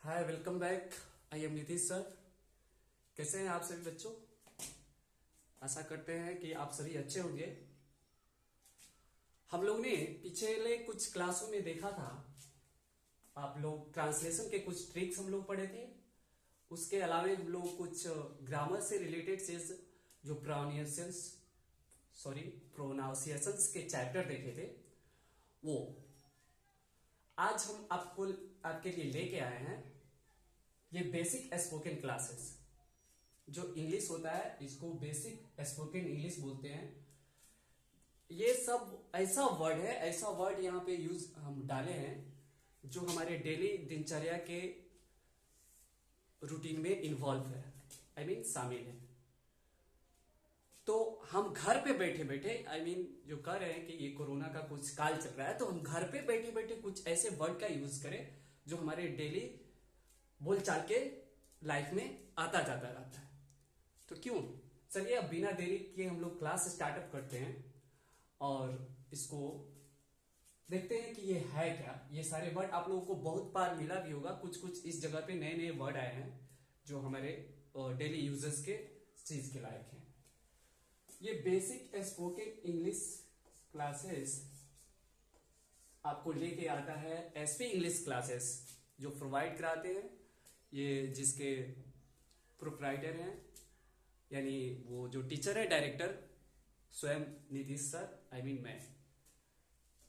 Hi, welcome back. I am Nitish sir. कैसे हैं आप सभी बच्चों? आशा करते हैं कि आप सभी अच्छे होंगे। हम लोग ने पिछले कुछ क्लासों में देखा था, आप लोग ट्रांसलेशन के कुछ ट्रिक्स हम लोग पढ़े थे। उसके अलावा हम लोग कुछ ग्रामर से रिलेटेड चीज जो प्रोनाउंसिएशंस के चैप्टर देखे थे, वो आज हम आपके लिए लेके आए हैं। ये बेसिक स्पोकन क्लासेस, जो इंग्लिश होता है इसको बेसिक स्पोकन इंग्लिश बोलते हैं। ये सब ऐसा वर्ड यहाँ पे यूज हम डाले हैं जो हमारे डेली दिनचर्या के रूटीन में इन्वॉल्व है, शामिल है। तो हम घर पे बैठे बैठे जो कर रहे हैं कि ये कोरोना का कुछ काल चल रहा है, तो हम घर पे बैठे बैठे कुछ ऐसे वर्ड का यूज करें जो हमारे डेली बोलचाल के लाइफ में आता जाता रहता है। तो क्यों, चलिए अब बिना देरी किए हम लोग क्लास स्टार्टअप करते हैं और इसको देखते हैं कि ये है क्या। ये सारे वर्ड आप लोगों को बहुत बार मिला भी होगा, कुछ कुछ इस जगह पे नए नए वर्ड आए हैं जो हमारे डेली यूजर्स के चीज के लायक हैं। ये बेसिक स्पोकन इंग्लिश क्लासेस आपको लेके आता है एसपी इंग्लिश क्लासेस, जो प्रोवाइड कराते हैं, ये जिसके प्रोप्राइटर हैं, यानी वो जो टीचर है, डायरेक्टर स्वयं नीतीश सर, मैं।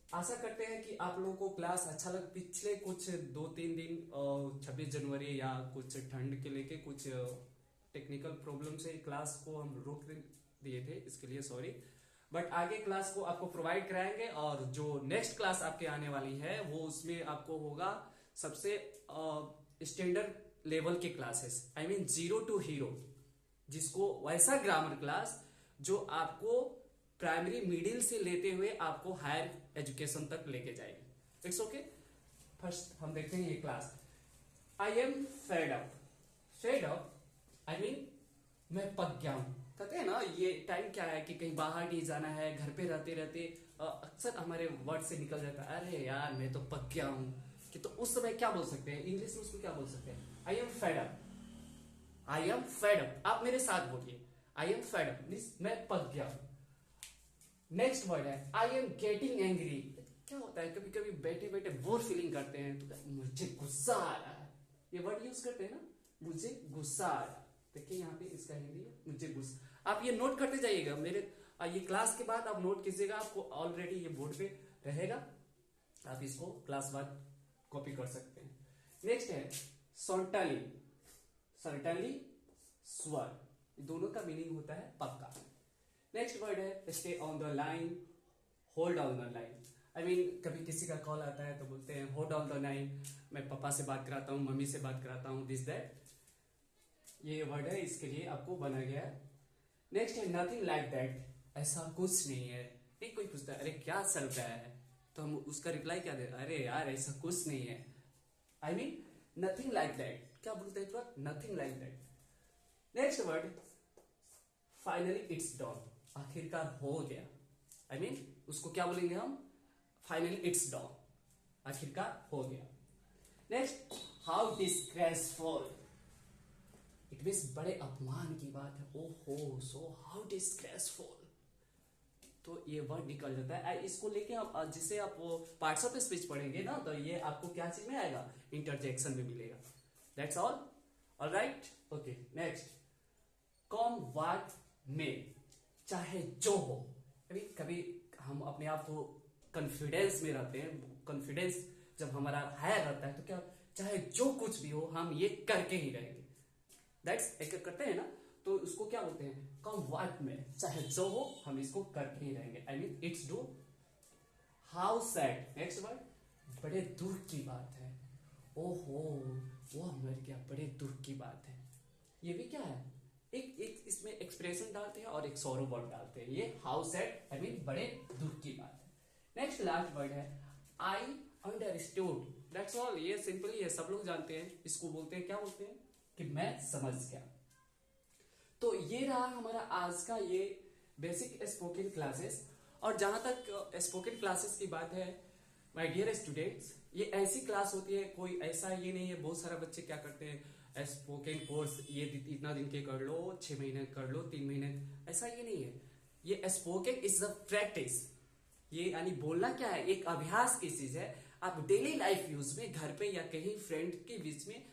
आशा करते हैं कि आप लोगों को क्लास अच्छा लग। पिछले कुछ 2-3 दिन 26 जनवरी या कुछ ठंड के लेके कुछ टेक्निकल प्रॉब्लम से क्लास को हम रोक दिए थे, इसके लिए सॉरी। बट आगे क्लास को आपको प्रोवाइड कराएंगे और जो नेक्स्ट क्लास आपके आने वाली है वो उसमें आपको होगा सबसे स्टैंडर्ड लेवल के क्लासेस, 0 to हीरो, जिसको वैसा ग्रामर क्लास जो आपको प्राइमरी मिडिल से लेते हुए आपको हायर एजुकेशन तक लेके जाएगी। It's okay. फर्स्ट हम देखते हैं ये class. I am fed up. मैं पक गया हूं। कहते हैं ना, ये टाइम क्या है कि कहीं बाहर नहीं जाना है, घर पे रहते रहते अक्सर हमारे वर्ड से निकल जाता है, अरे यार मैं तो पक गया हूं। कि तो उस समय क्या बोल सकते हैं इंग्लिश में, उसको क्या बोल सकते हैं? I am fed up. आप मेरे साथ बोलिए, I am fed up means मैं पक गया हूं। नेक्स्ट वर्ड है आई एम गेटिंग एंग्री। क्या होता है, कभी कभी बैठे बैठे बोर फीलिंग करते हैं तो मुझे गुस्सा आ रहा है, ये वर्ड यूज करते हैं ना, मुझे गुस्सा आ रहा है। देखिए यहाँ पे इसका हिंदी है मुझे गुस्सा। आप ये नोट करते जाइएगा, मेरे ये क्लास के बाद आप नोट कीजिएगा, आपको ऑलरेडी ये बोर्ड पे रहेगा, आप इसको क्लास बाद कॉपी कर सकते हैं। नेक्स्ट है सर्टनली स्वर, दोनों का मीनिंग होता है पक्का। नेक्स्ट वर्ड है stay on the line, hold on the line. कभी किसी का कॉल आता है तो बोलते हैं होल्ड ऑन द लाइन, मैं पापा से बात कराता हूँ, मम्मी से बात कराता हूँ, दिस दैट। ये वर्ड है, इसके लिए आपको बना गया है। नेक्स्ट है नथिंग लाइक दैट, ऐसा कुछ नहीं है। एक कोई पूछता है अरे क्या चल रहा है, तो हम उसका रिप्लाई क्या दे, अरे यार ऐसा कुछ नहीं है। नथिंग लाइक दैट, क्या बोलते हैं तो nothing like that. Next word finally it's done, आखिरकार हो गया। उसको क्या बोलेंगे हम? फाइनली इट्स डन, आखिरकार हो गया। Next how disgraceful, it means बड़े अपमान की बात है, ओहो सो हाउ डिस्ग्रेसफुल, तो ये वर्ड निकल जाता है। इसको लेके आप जिसे आप वो पार्ट्स ऑफ स्पीच पढ़ेंगे ना, तो ये आपको क्या चीज में आएगा? इंटरजेक्शन में मिलेगा। That's all right, okay. Next come what में, चाहे जो हो। कभी हम अपने आप को कॉन्फिडेंस में रहते हैं, कॉन्फिडेंस जब हमारा हायर रहता है तो क्या, चाहे जो कुछ भी हो हम ये करके ही रहेंगे। दैट्स एक करते हैं ना, तो उसको क्या बोलते हैं? कम व्हाट में, चाहे जो हो हम इसको करके ही रहेंगे। It's do. How sad, next word बड़े दुख की बात है, ओहो वो मर गया, बड़े दुख की बात है। ये भी क्या है, एक इसमें एक्सप्रेशन डालते हैं और एक सॉरो वर्ड डालते हैं। ये हाउ सैड बड़े दुख की बात है। नेक्स्ट लास्ट वर्ड है आई अंडरस्टूड, दैट्स ऑल। ये सिंपली है, सब लोग जानते हैं, इसको बोलते हैं, क्या बोलते हैं कि मैं समझ गया। तो ये रहा हमारा आज का ये बेसिक स्पोकन क्लासेस। और जहां तक स्पोकन क्लासेस की बात है, माय डियर स्टूडेंट्स, ये ऐसी क्लास होती है, कोई ऐसा ये नहीं है। बहुत सारा बच्चे क्या करते हैं, स्पोकन कोर्स ये इतना दिन के कर लो, 6 महीने कर लो, 3 महीने, ऐसा ये नहीं है। ये स्पोकन इज अ प्रैक्टिस। ये यानी बोलना क्या है, एक अभ्यास की चीज है। आप डेली लाइफ यूज में, घर पे या कहीं फ्रेंड के बीच में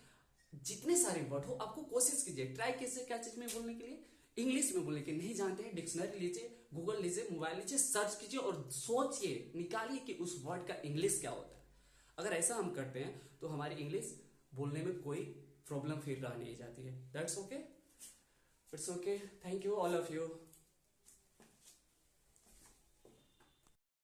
जितने सारे वर्ड हो, आपको कोशिश कीजिए, ट्राई कीजिए क्या चीज में बोलने के लिए, इंग्लिश में बोलने के। नहीं जानते हैं, डिक्शनरी लीजिए, गूगल लीजिए, मोबाइल लीजिए, सर्च कीजिए और सोचिए, निकालिए कि उस वर्ड का इंग्लिश क्या होता है। अगर ऐसा हम करते हैं तो हमारी इंग्लिश बोलने में कोई प्रॉब्लम फिर रह नहीं जाती है। That's okay, it's okay, thank you all of you.